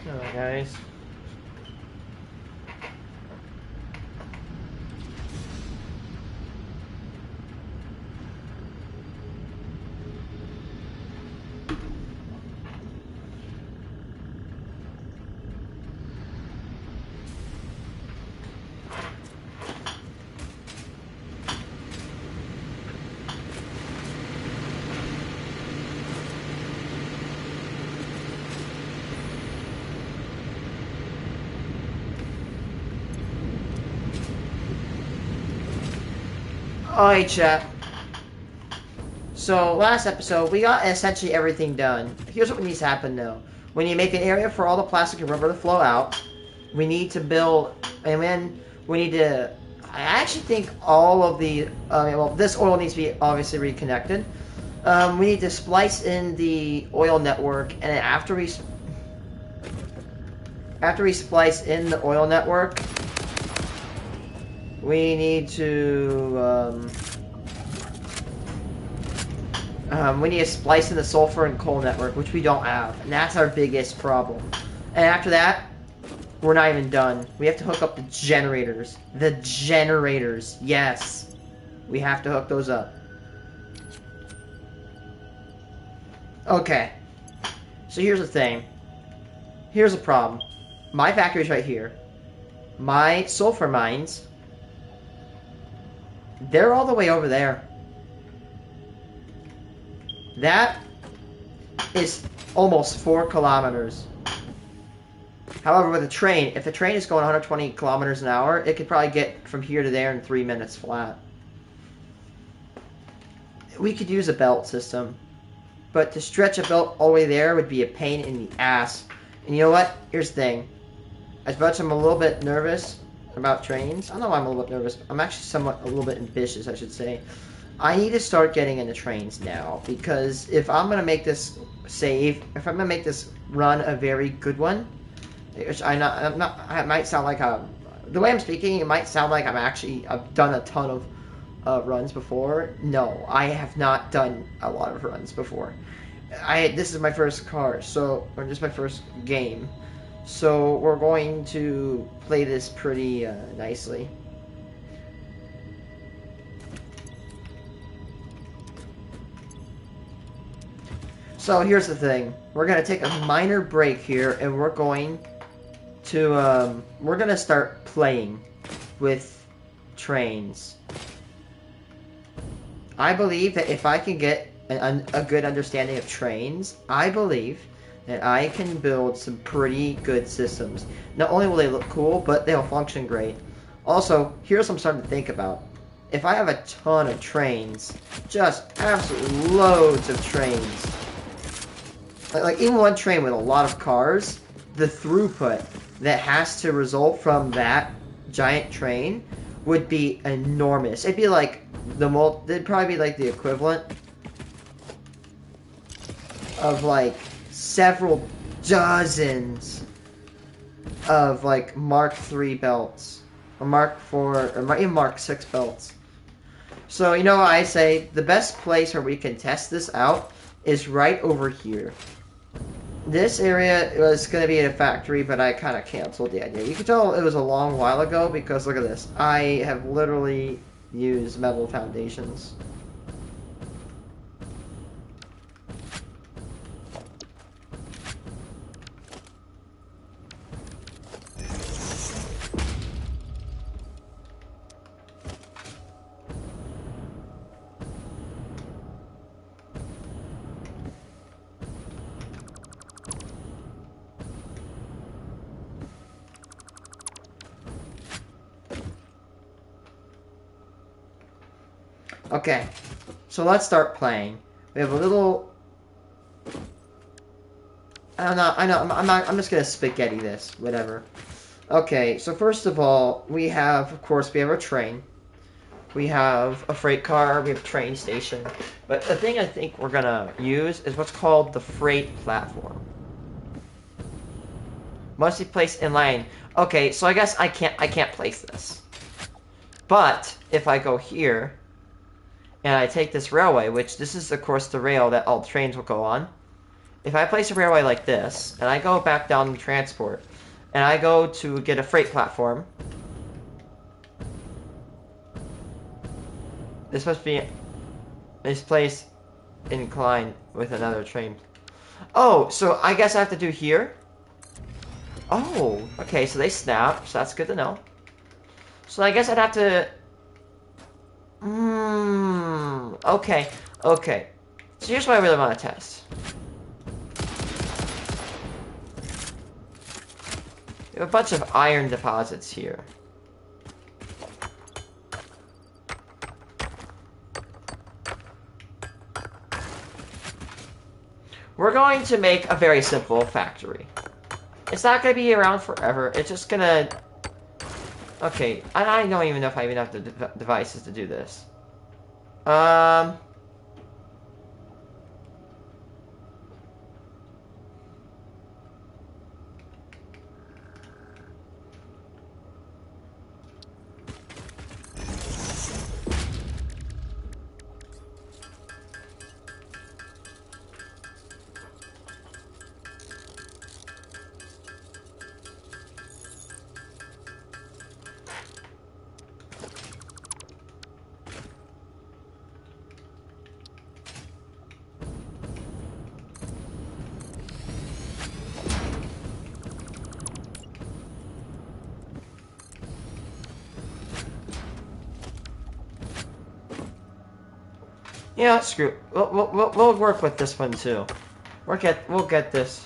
Alright, guys. Alright, chat. So, last episode, we got essentially everything done. Here's what needs to happen, though. We need to make an area for all the plastic and rubber to flow out. We need to build... And then we need to... I actually think all of the... well, this oil needs to be obviously reconnected. We need to splice in the oil network, and then after we splice in the oil network, we need to... we need to splice in the sulfur and coal network, which we don't have. And that's our biggest problem. And after that, we're not even done. We have to hook up the generators. The generators. Yes. We have to hook those up. Okay. So here's the thing. Here's the problem. My factory's right here. My sulfur mines, they're all the way over there. That is almost 4 kilometers. However, with a train, if the train is going 120 kilometers an hour, it could probably get from here to there in 3 minutes flat. We could use a belt system, but to stretch a belt all the way there would be a pain in the ass. And you know what? Here's the thing. As much as I'm a little bit nervous about trains, I don't know why I'm a little bit nervous. I'm actually a little bit ambitious, I should say. I need to start getting into trains now, because if I'm going to make this if I'm going to make this run a very good one, which it might sound like the way I'm speaking, it might sound like I've done a ton of runs before. No, I have not done a lot of runs before. This is my first car, or just my first game, so we're going to play this pretty nicely. So here's the thing. We're going to take a minor break here, and we're going to start playing with trains. I believe that if I can get a good understanding of trains, I believe that I can build some pretty good systems. Not only will they look cool, but they'll function great. Also, here's what I'm starting to think about. If I have a ton of trains, just absolutely loads of trains, like even one train with a lot of cars, the throughput that has to result from that giant train would be enormous. It'd be like it'd probably be like the equivalent of like several dozens of like Mark III belts, or Mark IV, or even Mark VI belts. So you know what I say, the best place where we can test this out is right over here. This area was going to be in a factory, but I kind of canceled the idea. You can tell it was a long while ago because look at this. I have literally used metal foundations. Okay, so let's start playing. We have a little... I know, I'm just gonna spaghetti this, whatever. Okay, so first of all, we have a train. We have a freight car, we have a train station. But the thing I think we're gonna use is what's called the freight platform. Must be placed in line. Okay, so I guess I can't place this. But if I go here and I take this railway, which this is of course the rail that all trains will go on, if I place a railway like this, and I go back down the transport, and I go to get a freight platform, this must be misplaced inclined with another train. Oh, so I guess I have to do here? Oh, okay, so they snap, so that's good to know. So I guess I'd have to... okay, okay. So here's what I really want to test. We have a bunch of iron deposits here. We're going to make a very simple factory. It's not going to be around forever. It's just going to... Okay, I don't even know if I even have the devices to do this. Yeah, screw it. We'll work with this one too. We'll get this.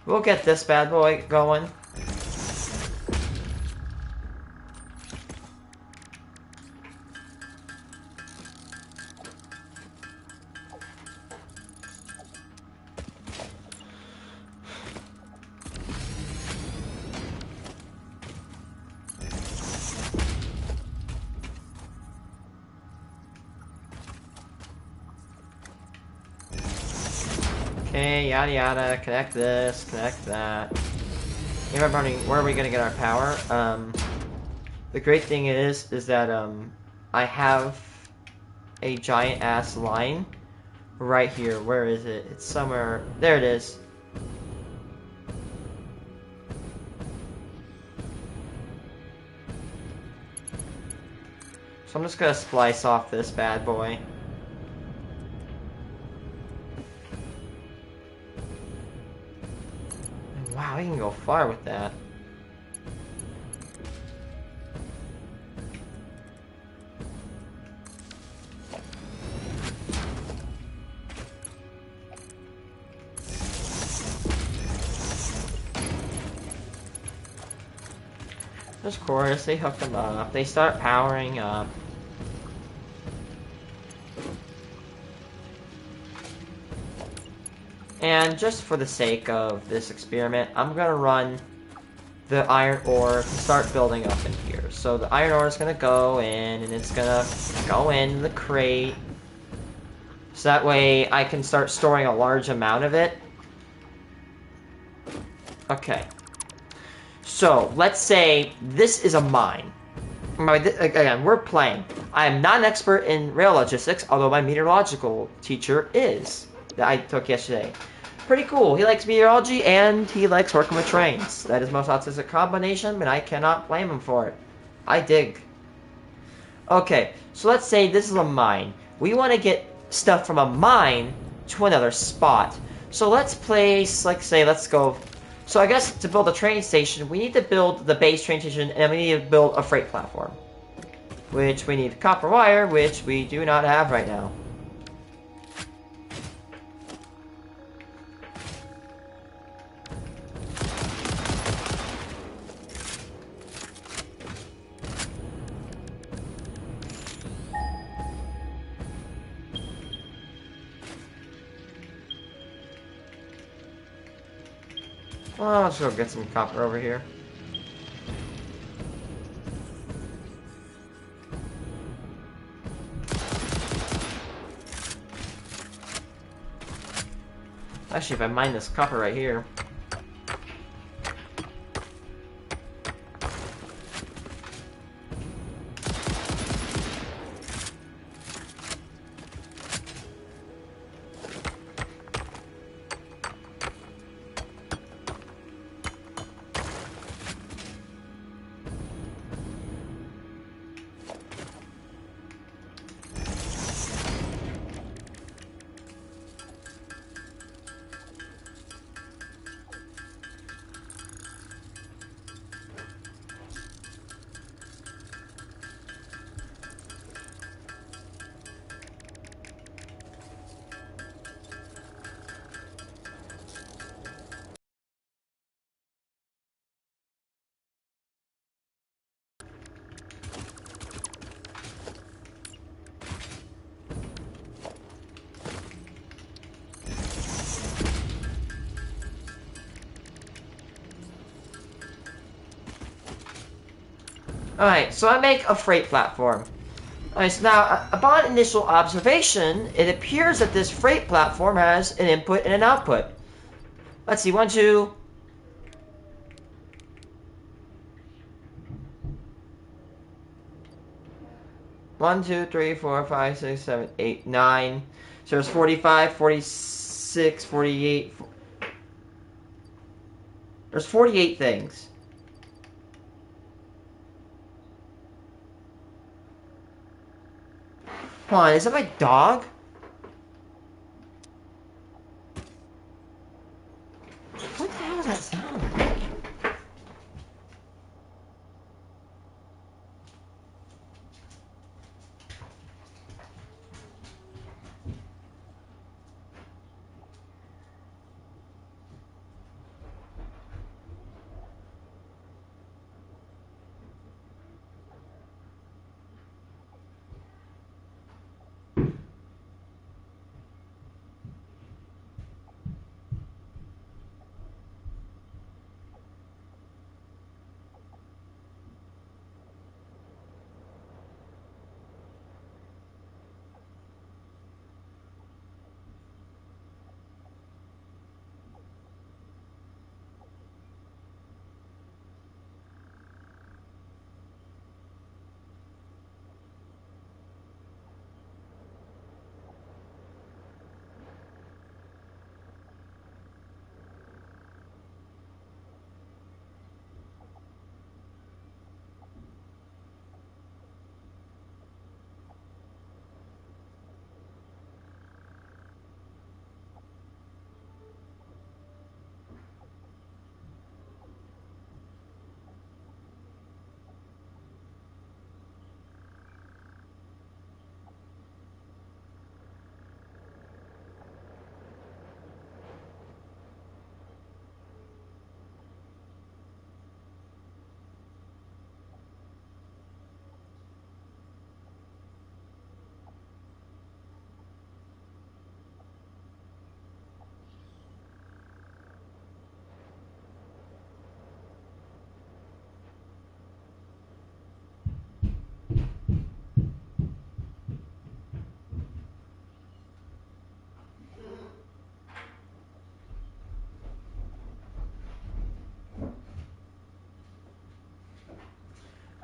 We'll get this bad boy going. Okay, yada yada, connect this, connect that. If I'm wondering, where are we gonna get our power? The great thing is that, I have a giant ass line right here. Where is it? It's somewhere, there it is. So I'm just gonna splice off this bad boy. Wow, we can go far with that. Of course, they hook them up. They start powering up. And just for the sake of this experiment, I'm gonna run the iron ore to start building up in here. So the iron ore is gonna go in, and it's gonna go in the crate. So that way I can start storing a large amount of it. Okay. So, let's say this is a mine. Again, we're playing. I am not an expert in rail logistics, although my meteorological teacher is, that I took yesterday. Pretty cool. He likes meteorology, and he likes working with trains. That is most autistic combination, and I cannot blame him for it. I dig. Okay, so let's say this is a mine. We want to get stuff from a mine to another spot. So let's place, like say, let's go... So I guess to build a train station, we need to build the base train station, and we need to build a freight platform. Which we need copper wire, which we do not have right now. Well, let's go get some copper over here. Actually, if I mine this copper right here. Alright, so I make a freight platform. Alright, so now, upon initial observation, it appears that this freight platform has an input and an output. Let's see, 1, 2... 1, 2, 3, 4, 5, 6, 7, 8, 9. So there's 45, 46, 48... There's 48 things. Hold on, is that my dog? What the hell was that sound?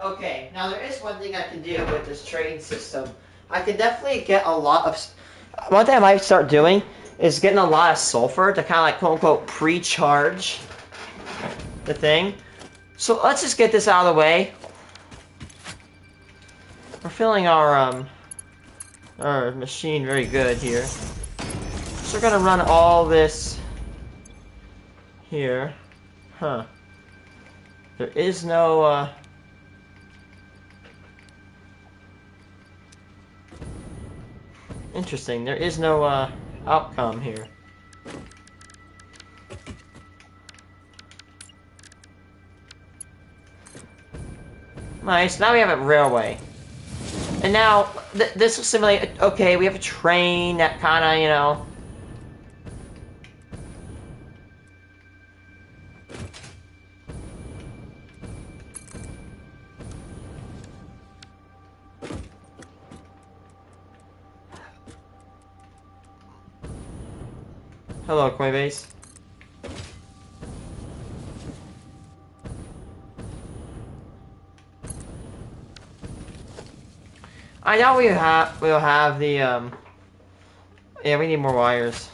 Okay, now there is one thing I can do with this train system. I can definitely get a lot of... One thing I might start doing is getting a lot of sulfur to kind of like quote-unquote pre-charge the thing. So let's just get this out of the way. We're filling our machine very good here. So we're gonna run all this here. Huh. There is no, interesting, there is no, outcome here. Nice, now we have a railway. And now, this will simulate, okay, we have a train that kinda, you know... Hello, Coinbase. I know we'll have the yeah, we need more wires.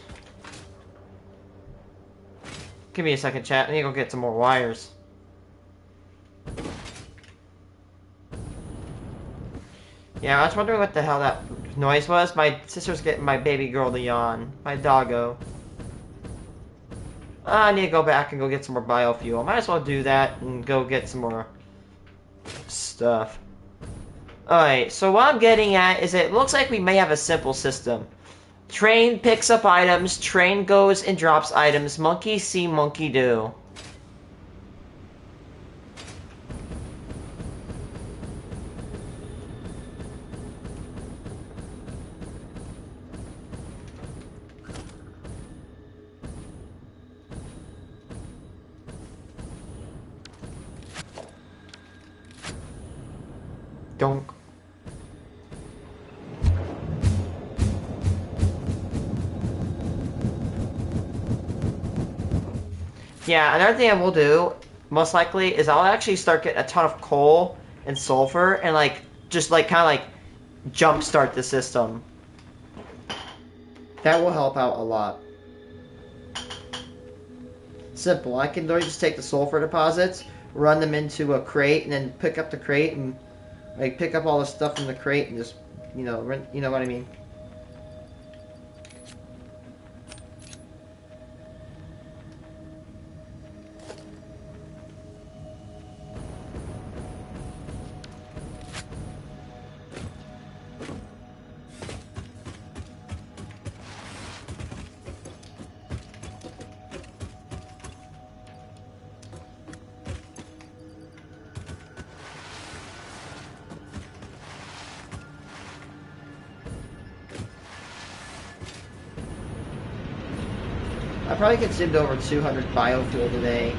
Give me a second, chat. I need to go get some more wires. Yeah, I was wondering what the hell that noise was. My sister's getting my baby girl to yawn. My doggo. I need to go back and go get some more biofuel. Might as well do that and go get some more stuff. Alright, so what I'm getting at is it looks like we may have a simple system. Train picks up items, train goes and drops items, monkey see, monkey do. Donk. Yeah, another thing I will do, most likely, is I'll actually start getting a ton of coal and sulfur and, like, just, like, kind of, like, jumpstart the system. That will help out a lot. Simple. I can literally just take the sulfur deposits, run them into a crate, and then pick up the crate and, like, pick up all the stuff from the crate and just, you know what I mean. I probably consumed over 200 biofuel today.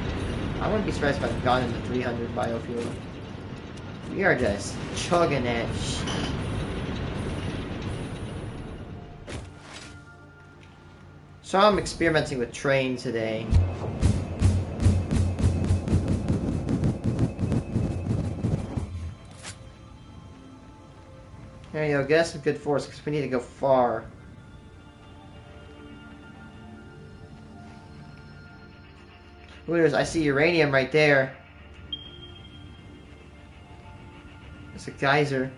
I wouldn't be surprised if I've gone into 300 biofuel. We are just chugging that shit. So I'm experimenting with train today. There you go, get us some good force because we need to go far. Looters, I see uranium right there. It's a geyser.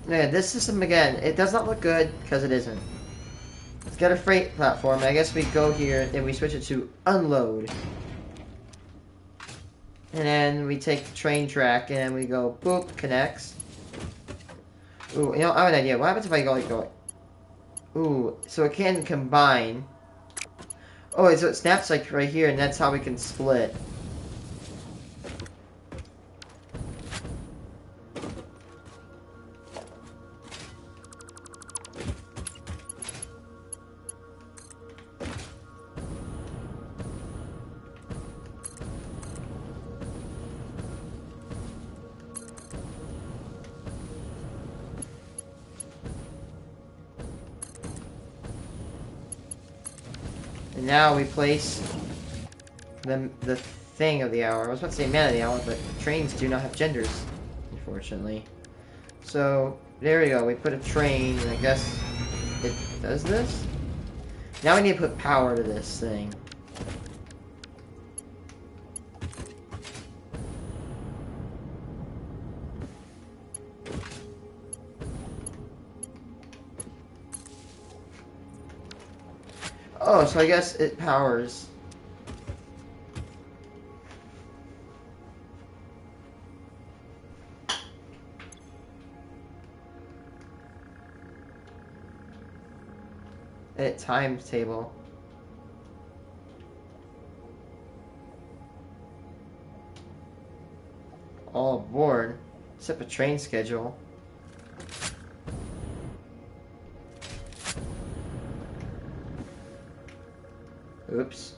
Yeah, this system again, it does not look good because it isn't. It's got a freight platform. I guess we go here and we switch it to unload. And then we take the train track and we go boop, connects. Ooh, you know, I have an idea. What happens if I go? Ooh, so it can combine. Oh, so it snaps like right here and that's how we can split. And now we place the thing of the hour. I was about to say man of the hour, but trains do not have genders, unfortunately. So, there we go. We put a train, and I guess it does this? Now we need to put power to this thing. Oh, so I guess it powers. Edit timetable. All aboard. Set a train schedule. Oops.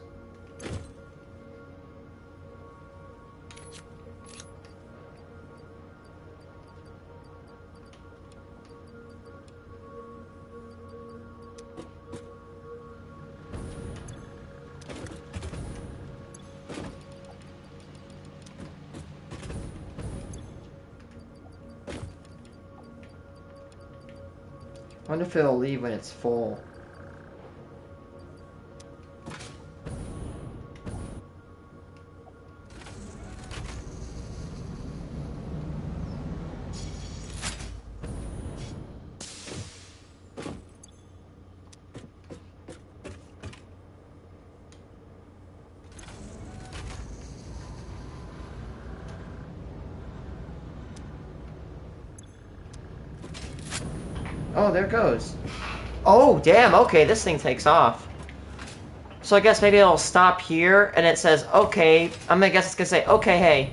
I wonder if it'll leave when it's full. Oh, there it goes. Oh, damn, okay, this thing takes off. So I guess maybe it'll stop here, and it says, okay, I'm gonna guess it's gonna say, okay, hey.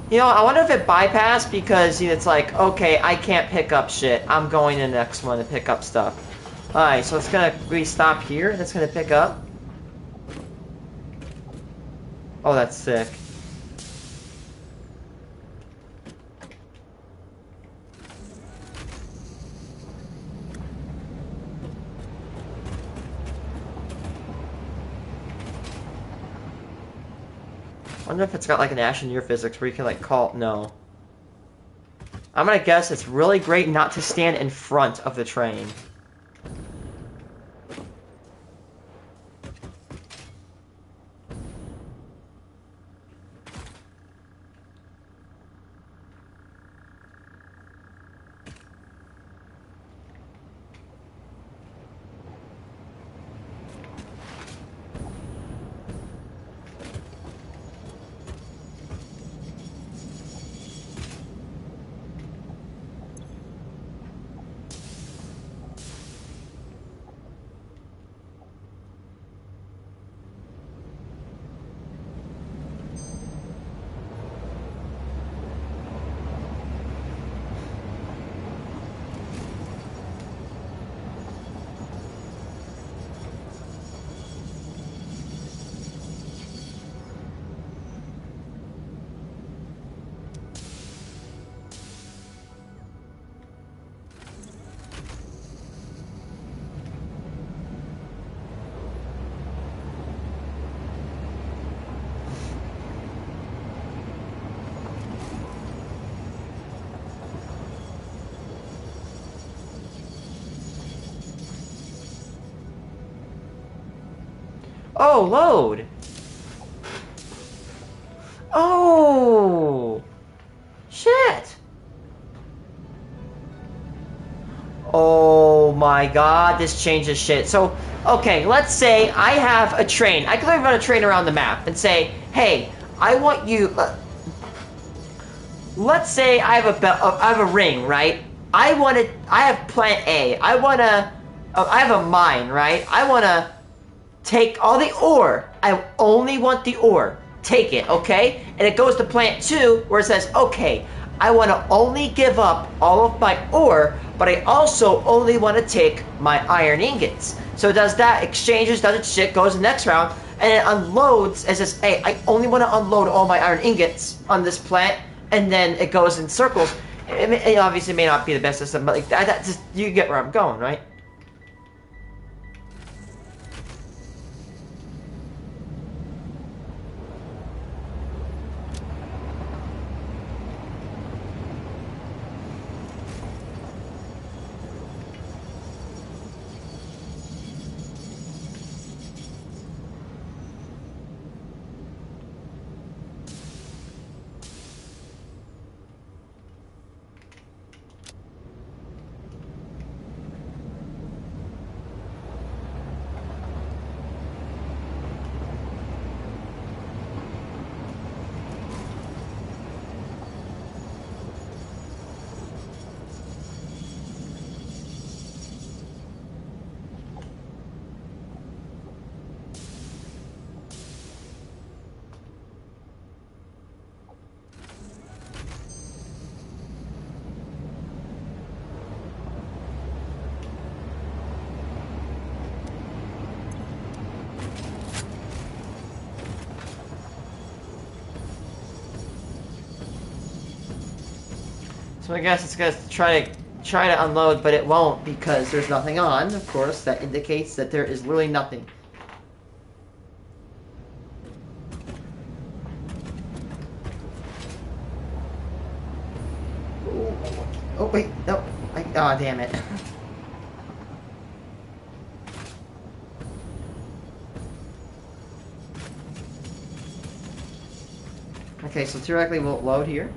You know, I wonder if it bypassed because it's like, okay, I can't pick up shit. I'm going to the next one to pick up stuff. Alright, so it's gonna re-stop here, and it's gonna pick up. Oh, that's sick. I wonder if it's got like an Astroneer physics where you can like call... No. I'm gonna guess it's really great not to stand in front of the train. Oh, load! Oh! Shit! Oh my god, this changes shit. So, okay, let's say I have a train. I could run a train around the map and say, hey, I want you... let's say I have a ring, right? I have plant A. I have a mine, right? I want to take all the ore. I only want the ore. Take it, okay? And it goes to plant 2 where it says, okay, I want to only give up all of my ore, but I also only want to take my iron ingots. So it does that, exchanges, does its shit, goes to the next round, and it unloads and says, hey, I only want to unload all my iron ingots on this plant, and then it goes in circles. It obviously may not be the best system, but like that just, you get where I'm going, right? So I guess it's gonna try to unload, but it won't because there's nothing on, of course. That indicates that there is literally nothing. Oh wait, no. Oh, damn it. Okay, so theoretically we'll load here.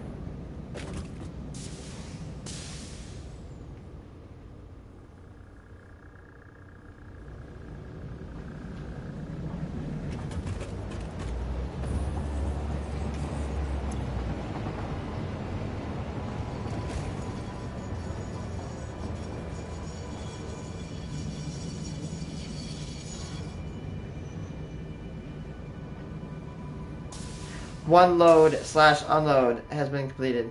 one load/unload has been completed.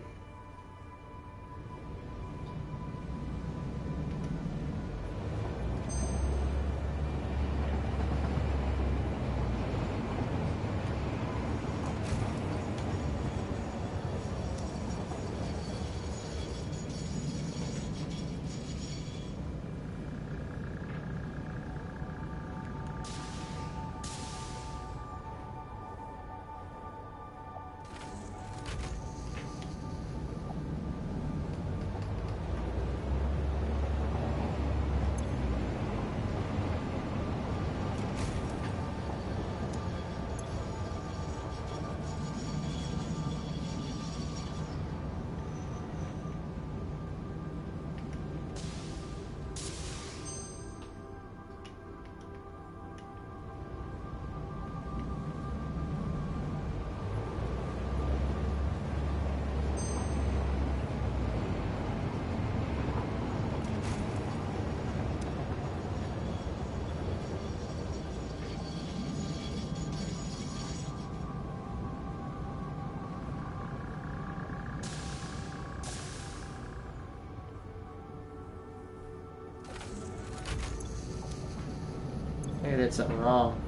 Maybe I did something wrong.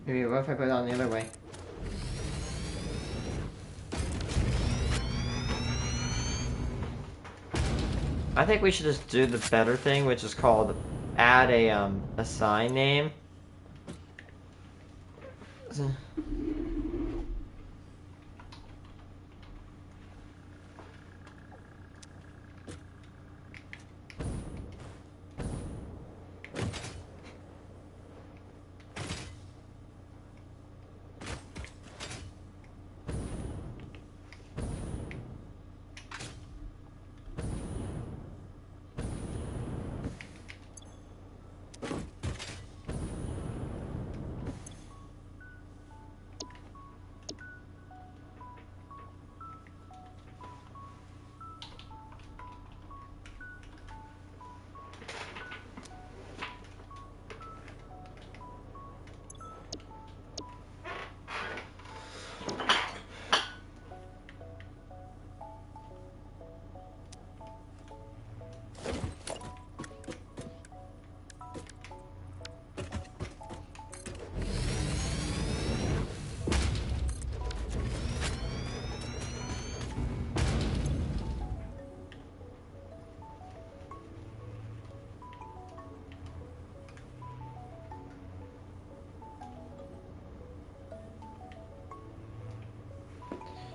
Maybe what if I put it on the other way? I think we should just do the better thing, which is called add a sign name.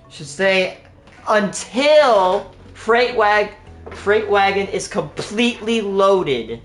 Should say until freight wagon is completely loaded.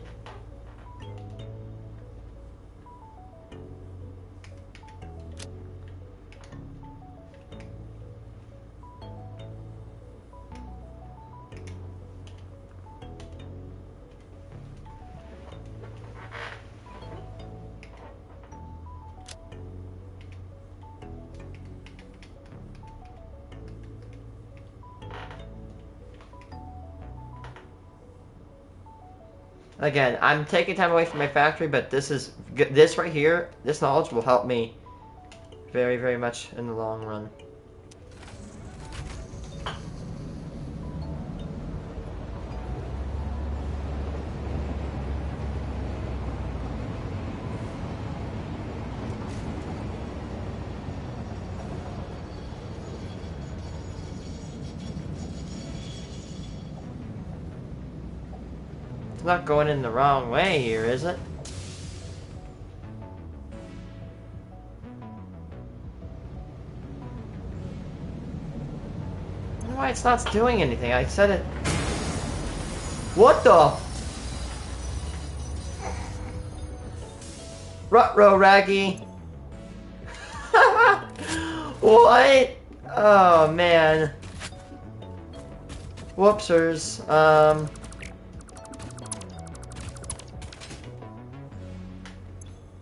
Again, I'm taking time away from my factory, but this right here, this knowledge will help me very, very much in the long run. It's not going in the wrong way here, is it? I don't know why it's not doing anything. I said it... What the... Ruh-roh, Raggy. What? Oh, man. Whoopsers.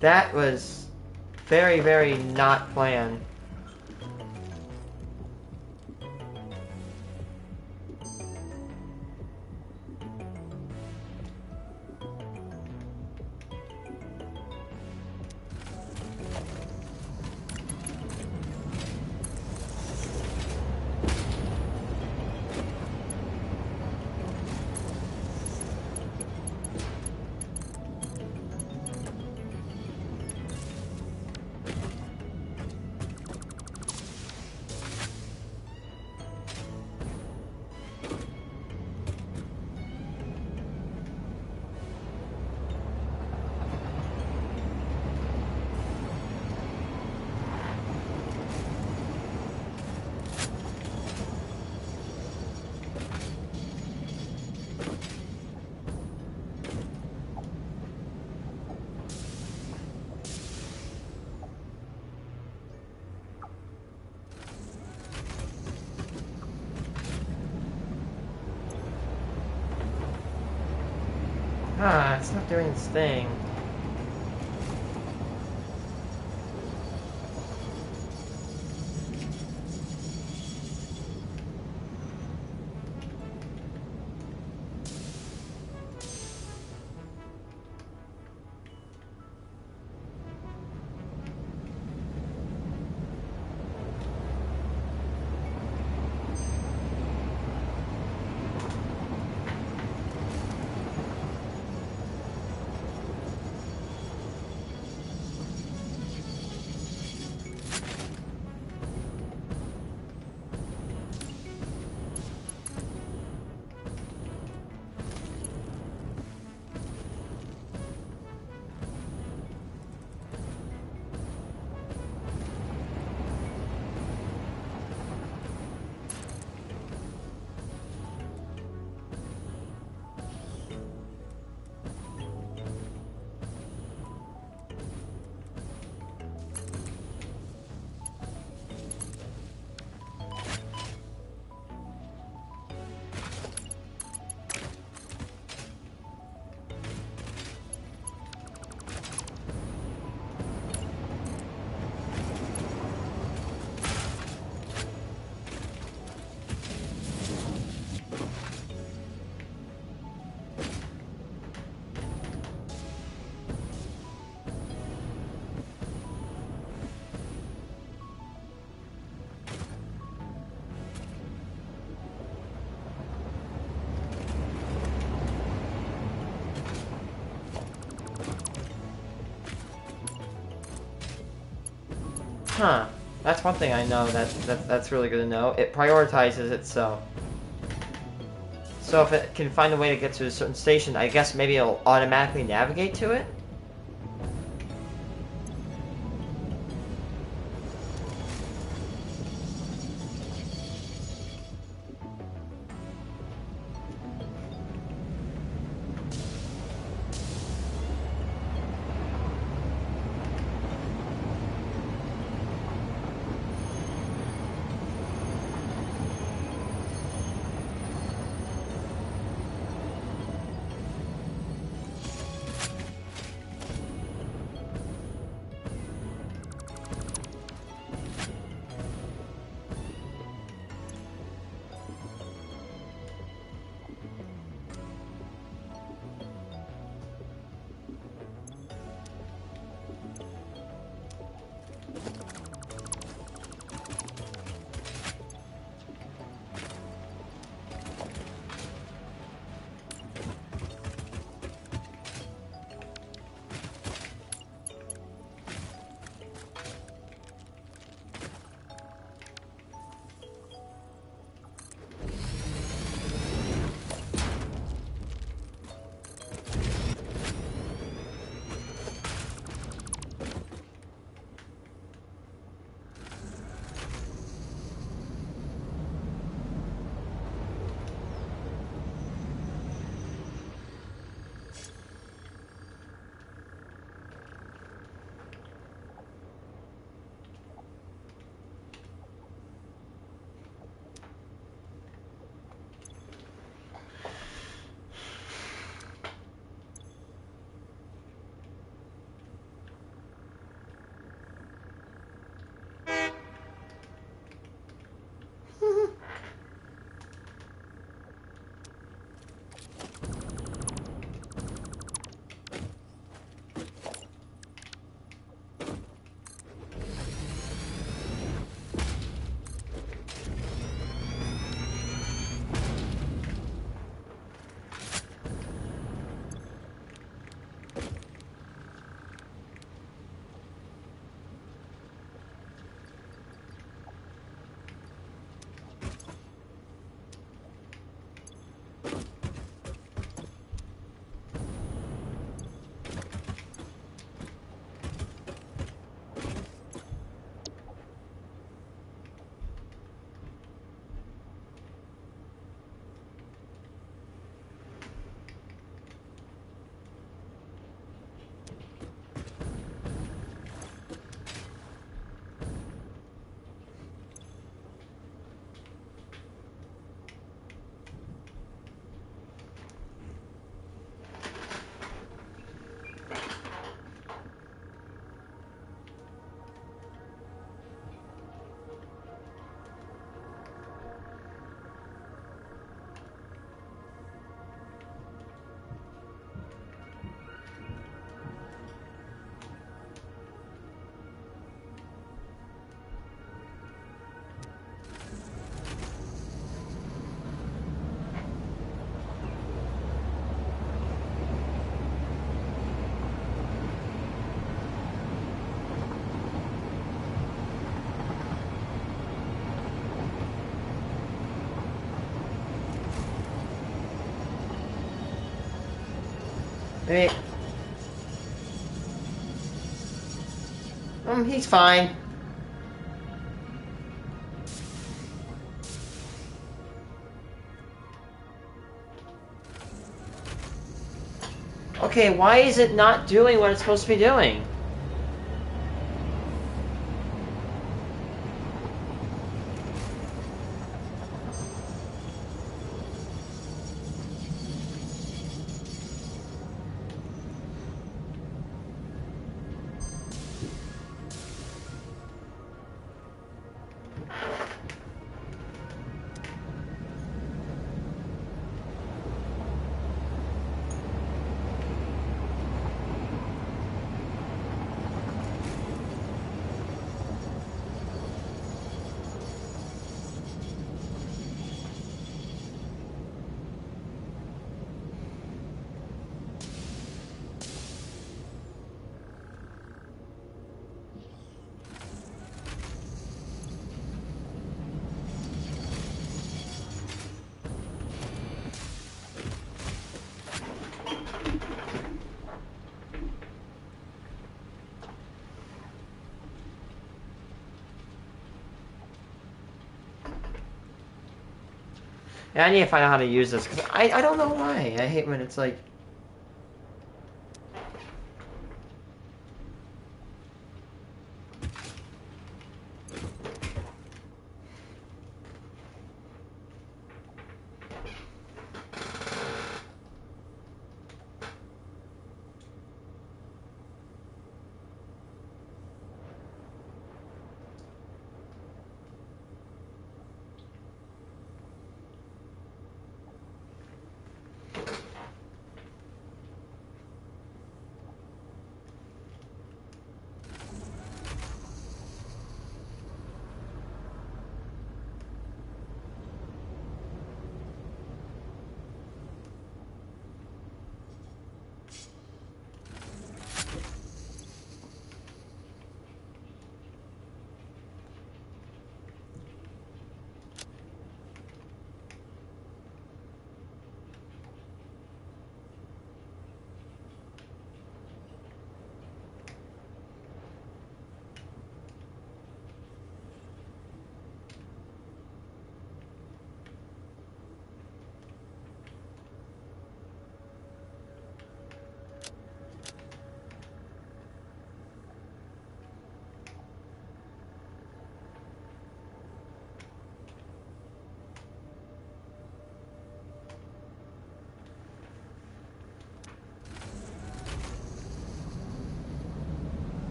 That was very, very not planned. Ah, it's not doing its thing. Huh. That's one thing I know. That's really good to know. It prioritizes itself. So if it can find a way to get to a certain station, I guess maybe it'll automatically navigate to it? Maybe... he's fine. Okay, why is it not doing what it's supposed to be doing? Yeah, I need to find out how to use this, because I don't know why. I hate when it's like...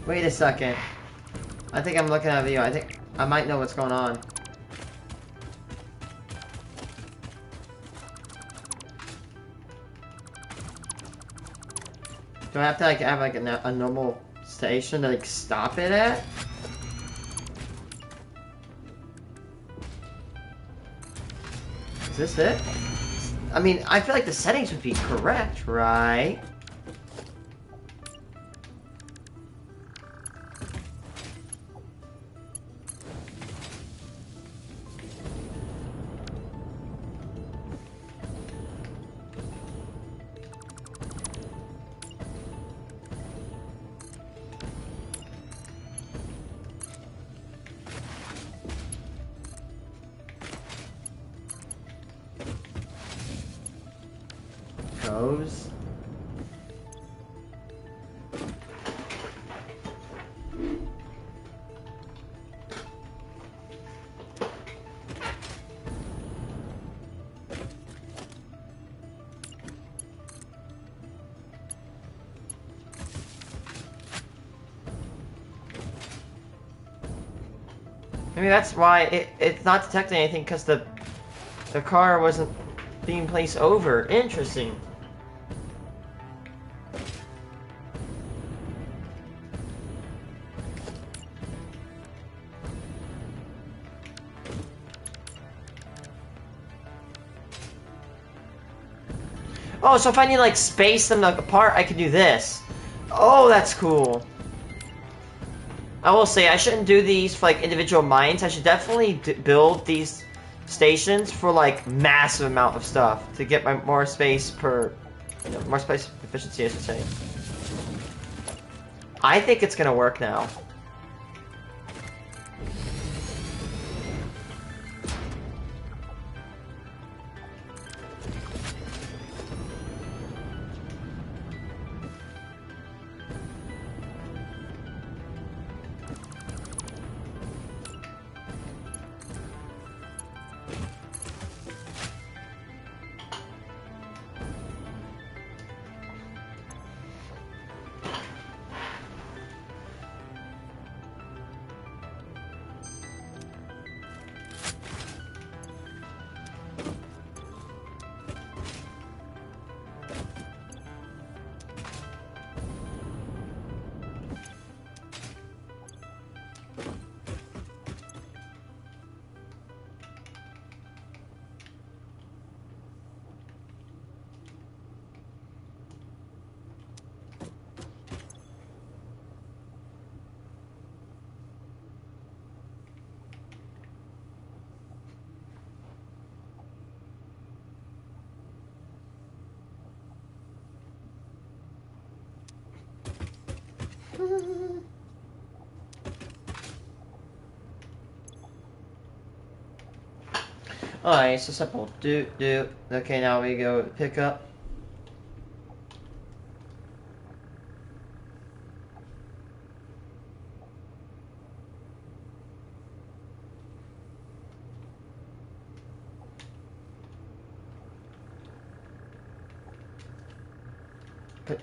Wait a second. I think I'm looking at a video. I think I might know what's going on. Do I have to like have like a normal station to like stop it at? Is this it? I mean, I feel like the settings would be correct, right? Goes. Maybe that's why it's not detecting anything, because the car wasn't being placed over. Interesting. Oh, so if I need to, like, space them apart, I can do this. Oh, that's cool. I will say, I shouldn't do these for, like, individual mines. I should definitely build these stations for, like, massive amount of stuff to get my more space per... You know, more space efficiency, I should say. I think it's gonna work now. Alright, so simple. Do. Okay, now we go pick up.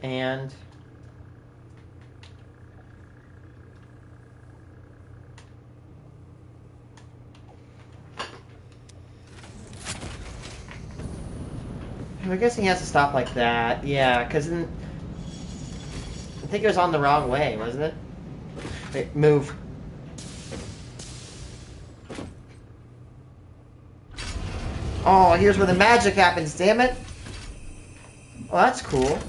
And... I'm guessing he has to stop like that. Yeah, because I think it was on the wrong way, wasn't it? Wait, move. Oh, here's where the magic happens, damn it. Well, that's cool.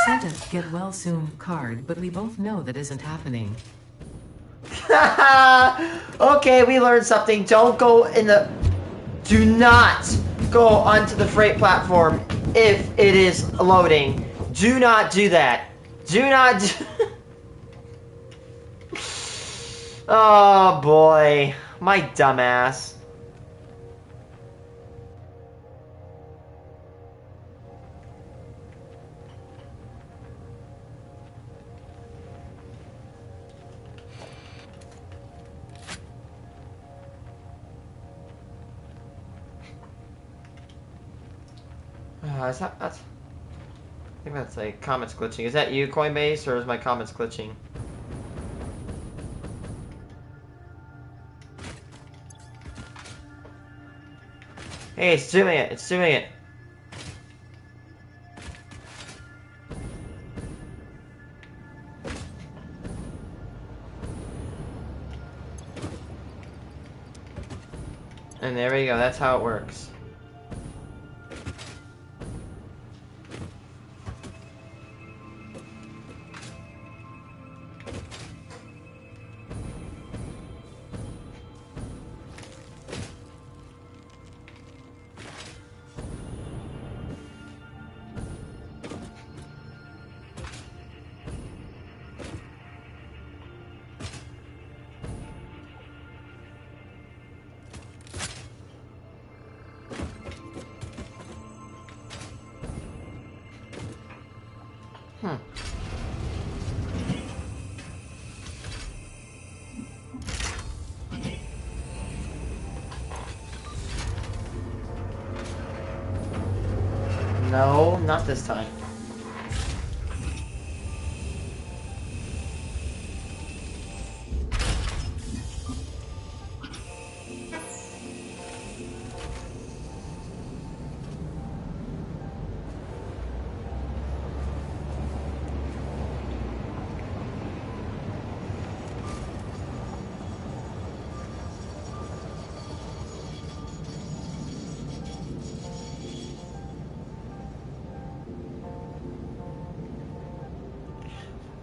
Sent a get well soon card, but we both know that isn't happening. Okay, we learned something. Don't go in the... Do not go onto the freight platform if it is loading. Do not do that. Do not do... Oh, boy. My dumbass. Is that's... I think that's like comments glitching. Is that you, Coinbase, or is my comments glitching? Hey, it's doing it. It's doing it. And there we go. That's how it works. No, not this time.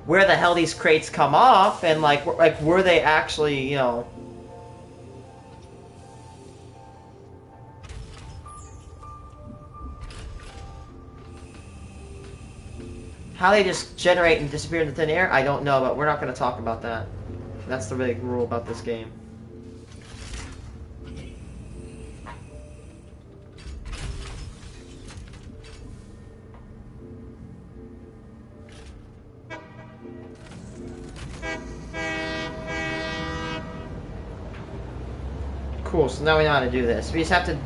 Where the hell these crates come off, and like were they actually, you know... How they just generate and disappear into thin air, I don't know, but we're not going to talk about that. That's the big rule about this game. Cool, so now we know how to do this. We just have to...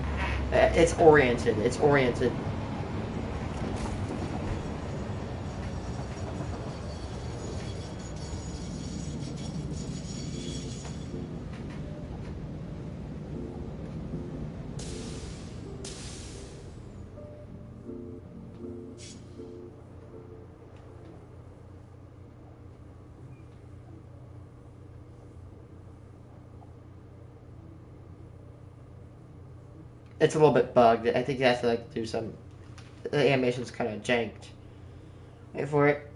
It's oriented. It's oriented. It's a little bit bugged. I think you have to like do some... The animation's kind of janked. Wait for it.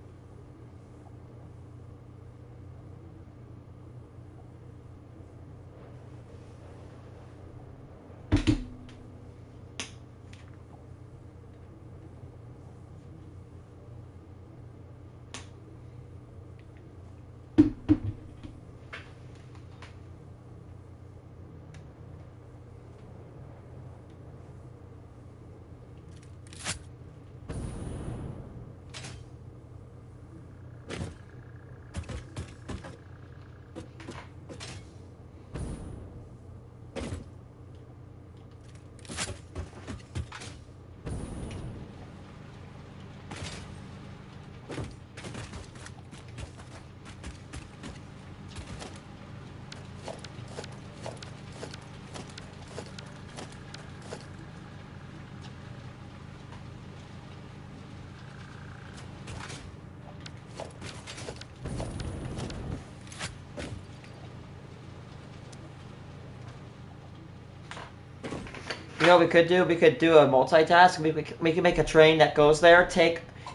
You know what we could do? We could do a multitask. We could make a train that goes there.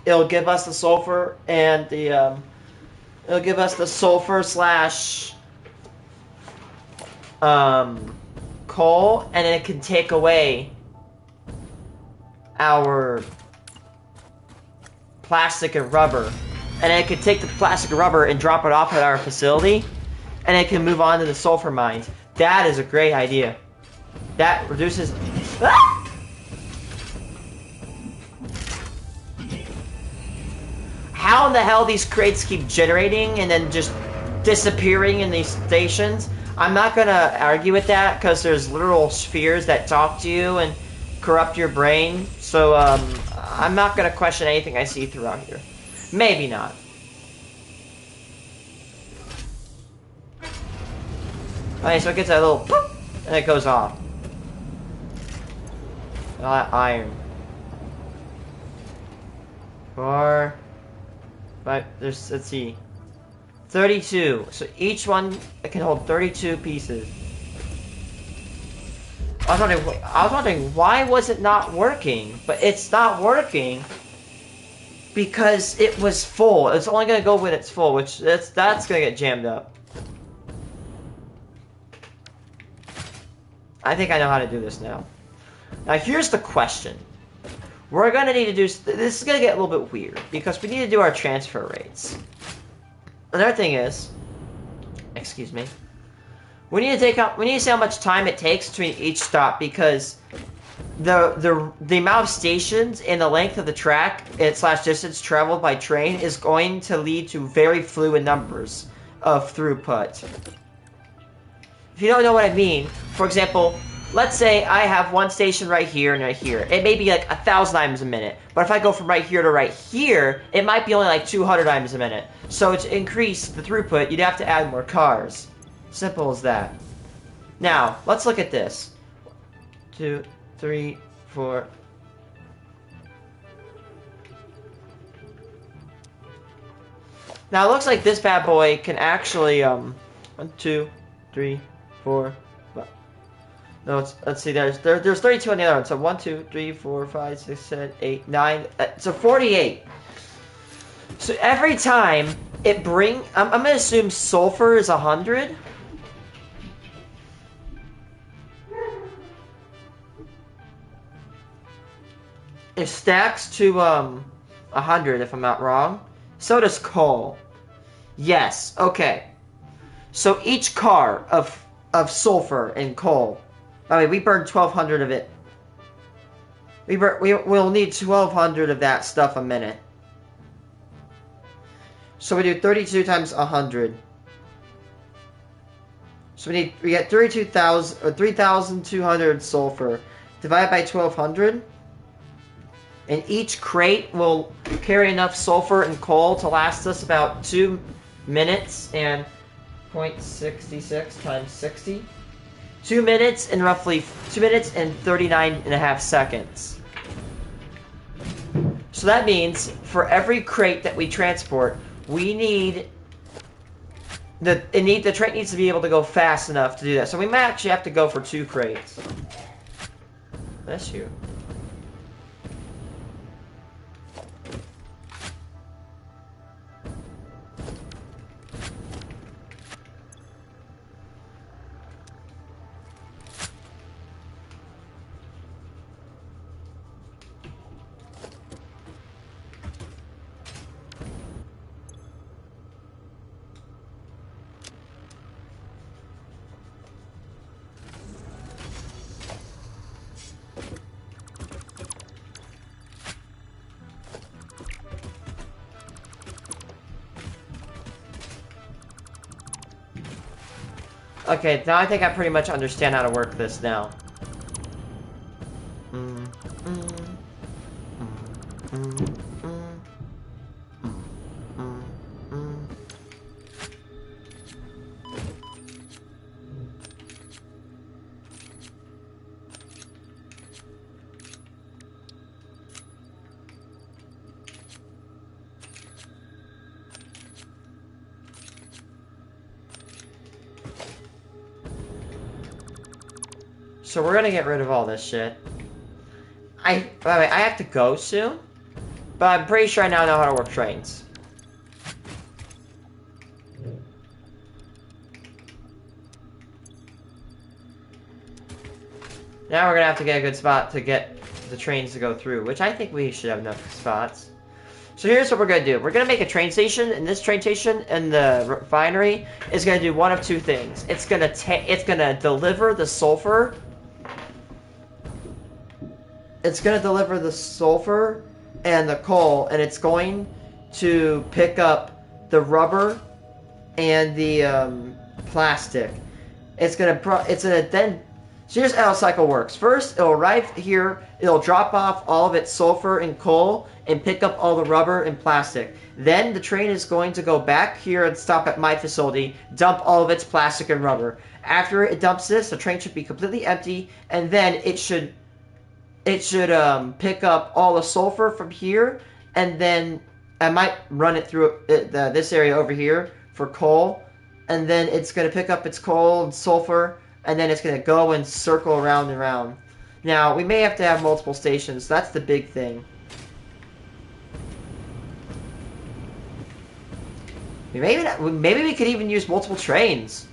It'll give us the sulfur and the it'll give us the sulfur slash coal, and then it can take away our plastic and rubber, and then it can take the plastic and rubber and drop it off at our facility, and it can move on to the sulfur mines. That is a great idea. That reduces... Ah! How in the hell these crates keep generating and then just disappearing in these stations? I'm not gonna argue with that, because there's literal spheres that talk to you, and corrupt your brain, so I'm not gonna question anything I see throughout here. Maybe not. Okay, so it gets a little poof, and it goes off. All that iron. 4, 5, let's see. 32. So each one can hold 32 pieces. I was wondering why was it not working? But it's not working because it was full. It's only gonna go when it's full, which that's gonna get jammed up. I think I know how to do this now. Now here's the question. We're gonna need to do, this is gonna get a little bit weird because we need to do our transfer rates. Another thing is, excuse me, we need to see how much time it takes between each stop because the amount of stations and the length of the track / distance traveled by train is going to lead to very fluid numbers of throughput. If you don't know what I mean, for example, let's say I have one station right here and right here. It may be like 1,000 items a minute. But if I go from right here to right here, it might be only like 200 items a minute. So to increase the throughput, you'd have to add more cars. Simple as that. Now, let's look at this. 2, 3, 4. Now, it looks like this bad boy can actually, 1, 2, 3, 4, 5. No, let's see, there's 32 on the other one. So 1, 2, 3, 4, 5, 6, 7, 8, 9. So 48. So every time it I'm going to assume sulfur is 100. It stacks to 100 if I'm not wrong. So does coal. Yes, okay. So each car of sulfur and coal. I mean, we burn 1,200 of it. We'll need 1,200 of that stuff a minute. So we do 32 times 100. So we get 32,000 or 3,200 sulfur divided by 1,200. And each crate will carry enough sulfur and coal to last us about 2 minutes and 0.66 times 60. 2 minutes and roughly 2 minutes and 39.5 seconds. So that means for every crate that we transport, we need the train needs to be able to go fast enough to do that. So we might actually have to go for 2 crates. Bless you. Okay, now I think I pretty much understand how to work this now. So we're gonna get rid of all this shit. By the way, I have to go soon, but I'm pretty sure I now know how to work trains. Now we're gonna have to get a good spot to get the trains to go through, which I think we should have enough spots. So here's what we're gonna do. We're gonna make a train station, and this train station and the refinery is gonna do one of 2 things. It's gonna deliver the sulfur. It's going to deliver the sulfur and the coal, and it's going to pick up the rubber and the plastic. It's gonna then. So here's how a cycle works. First, it'll arrive here, it'll drop off all of its sulfur and coal, and pick up all the rubber and plastic. Then the train is going to go back here and stop at my facility, dump all of its plastic and rubber. After it dumps this, the train should be completely empty, and then it should pick up all the sulfur from here, and then I might run it through this area over here for coal, and then it's going to pick up its coal and sulfur, and then it's going to go and circle around and around. Now, we may have to have multiple stations. That's the big thing. Maybe we could even use multiple trains.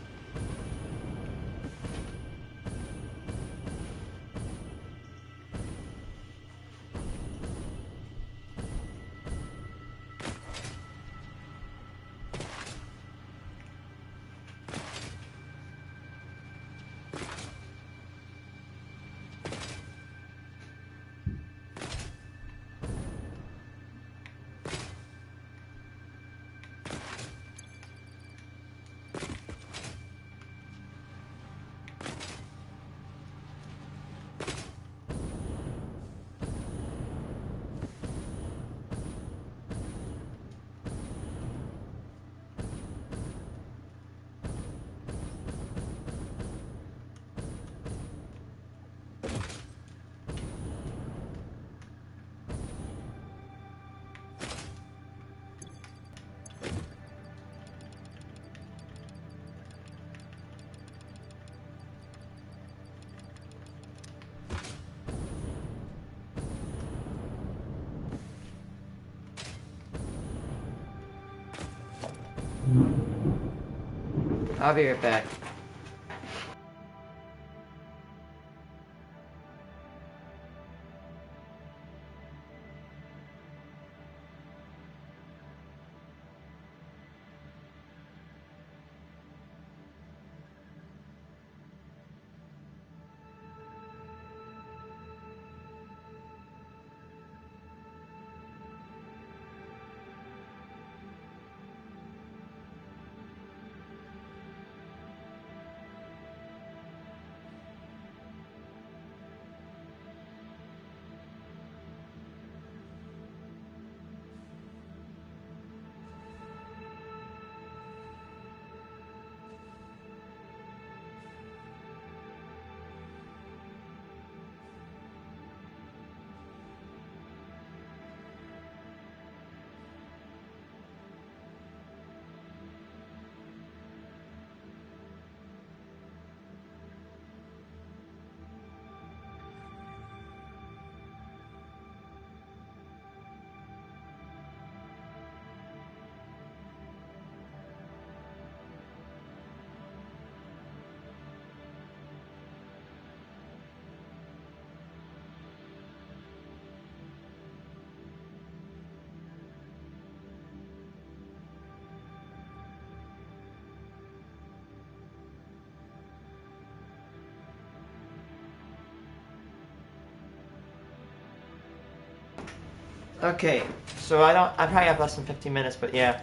I'll be right back. Okay, so I probably have less than 15 minutes, but yeah.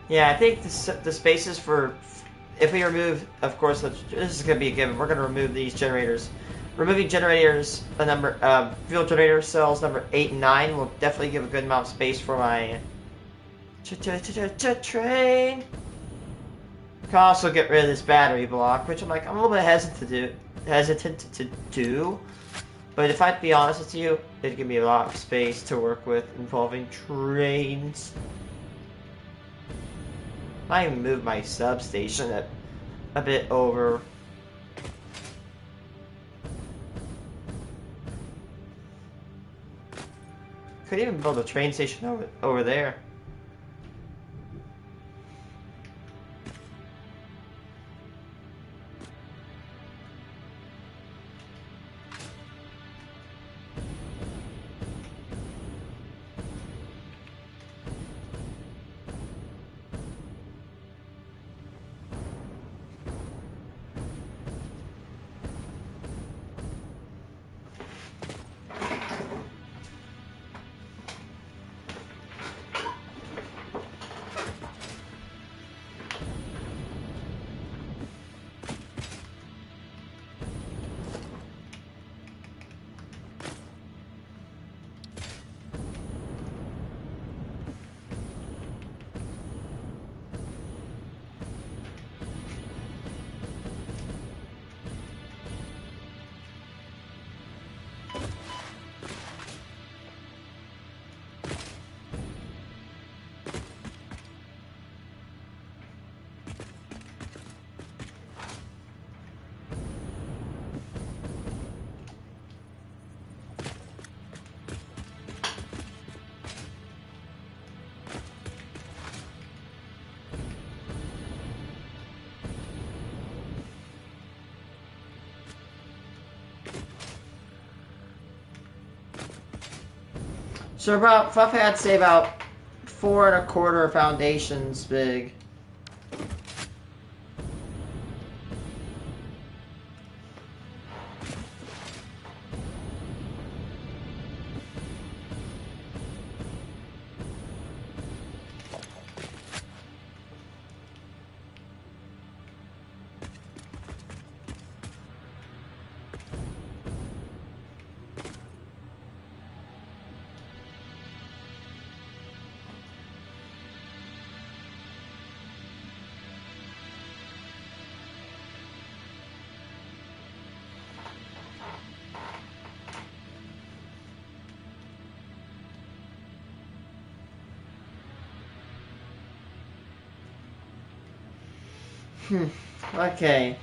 Yeah, I think the spaces for, if we remove, of course, this is going to be a given. We're going to remove these generators. Removing generators, fuel generator cells number 8 and 9 will definitely give a good amount of space for my train. Can also get rid of this battery block, which I'm a little bit hesitant to do. But if I'd be honest with you, it'd give me a lot of space to work with involving trains. I even moved my substation a bit over. Could even build a train station over there. So about, Fluffy, I'd say about 4 1/4 foundations big. Okay.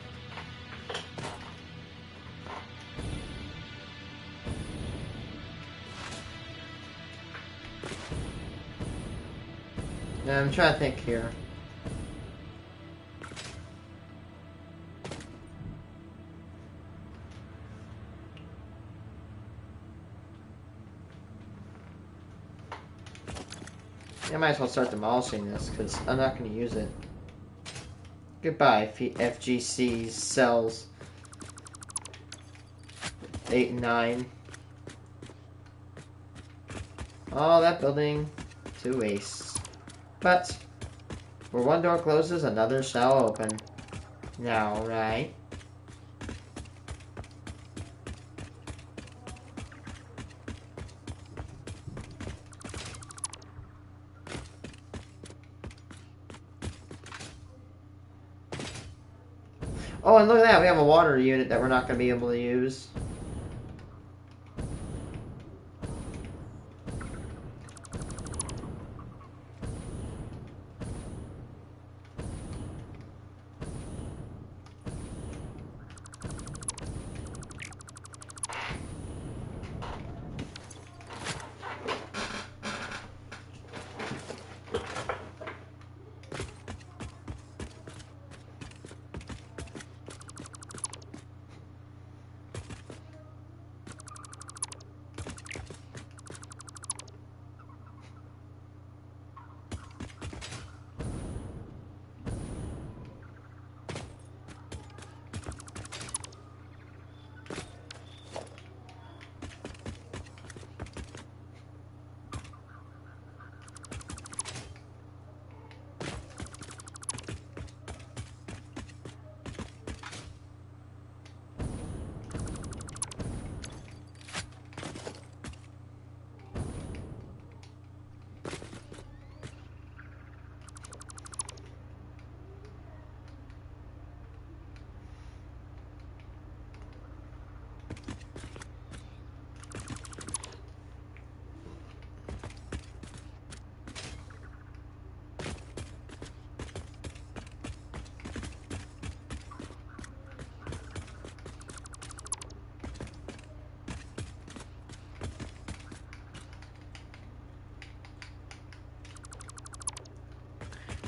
Now I'm trying to think here. I might as well start demolishing this because I'm not going to use it. Goodbye, FGC cells 8 and 9. All that building to waste. But where one door closes, another shall open. Now, right? Oh, and look at that. We have a water unit that we're not going to be able to use.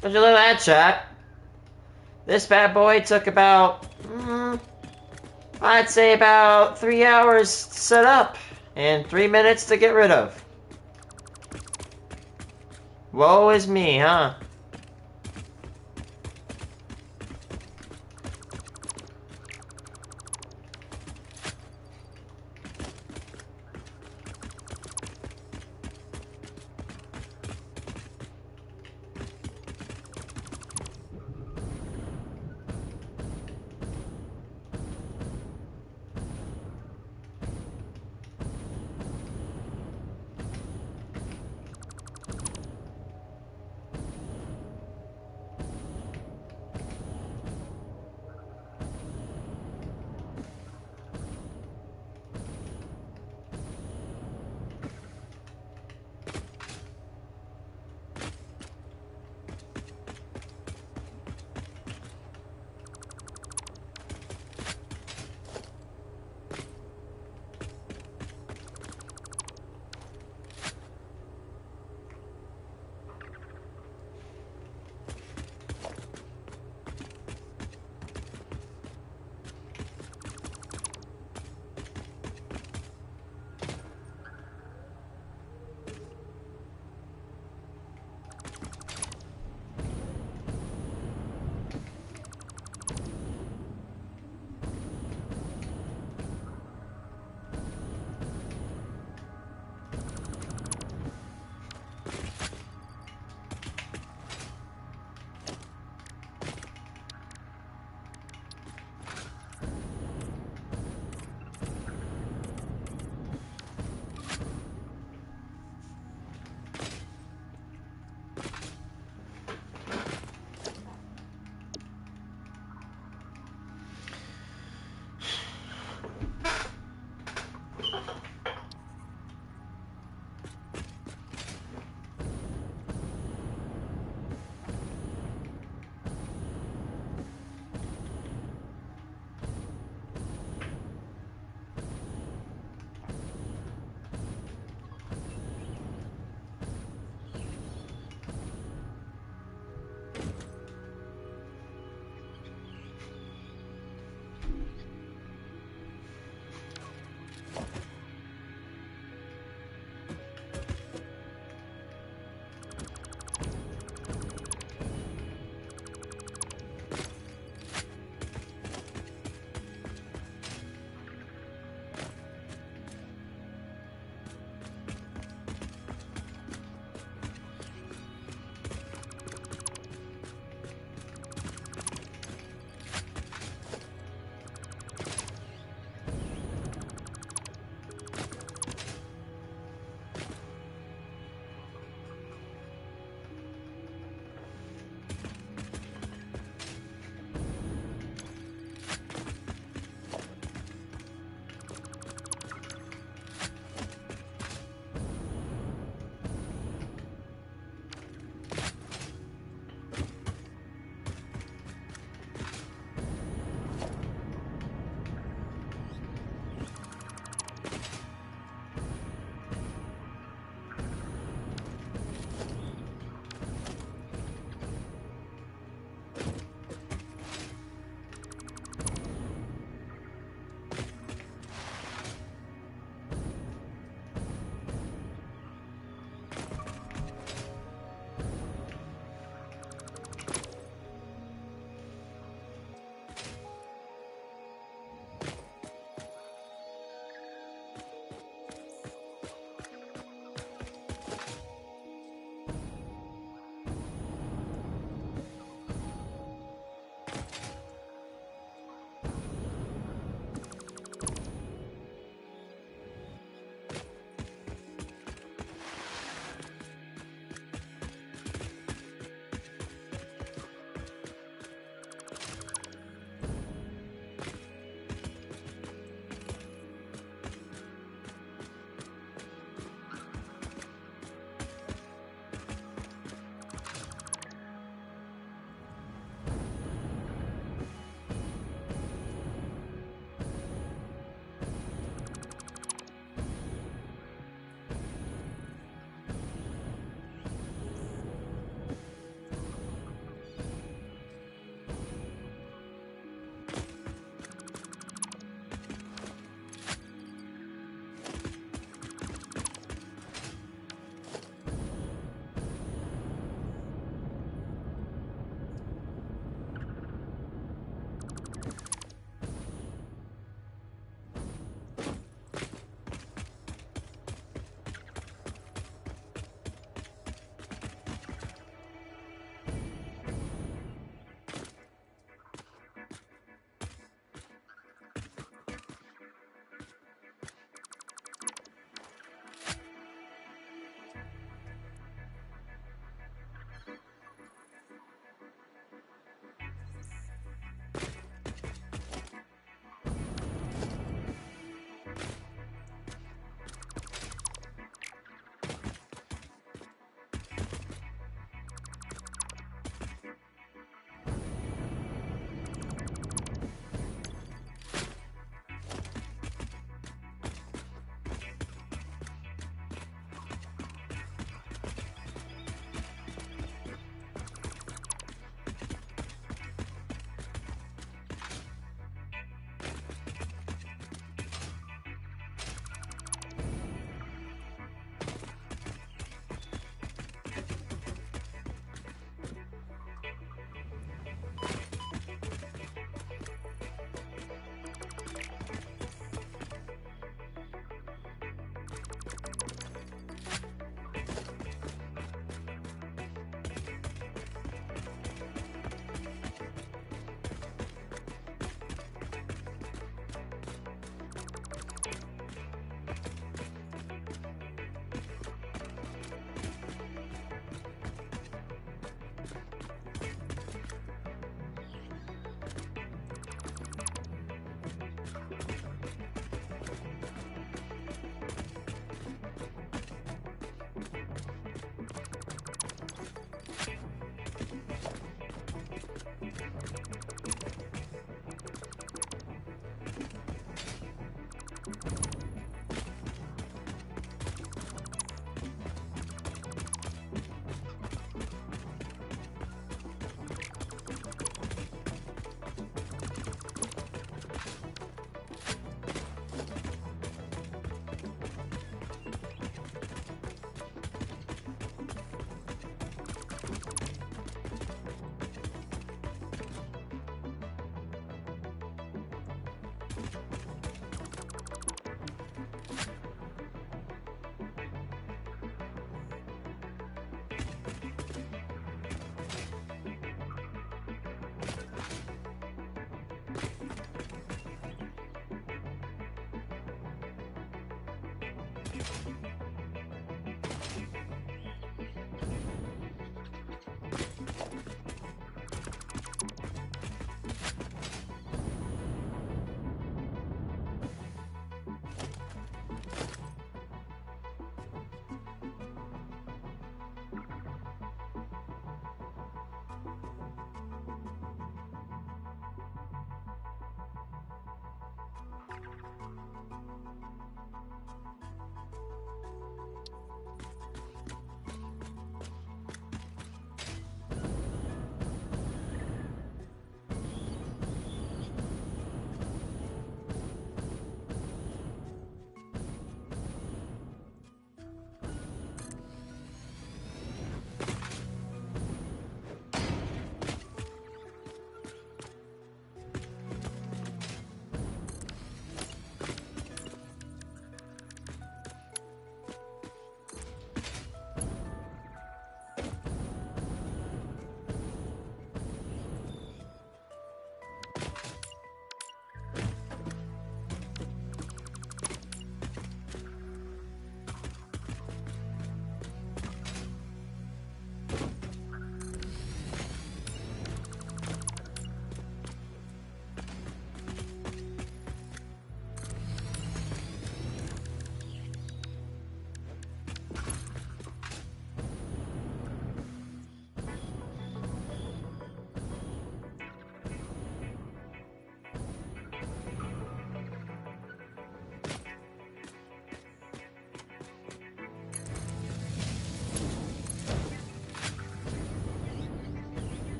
Would you look at that, chat? This bad boy took about, I'd say about 3 hours to set up and 3 minutes to get rid of. Woe is me, huh?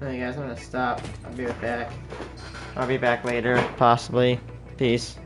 Alright guys, I'm gonna stop. I'll be right back. I'll be back later, possibly. Peace.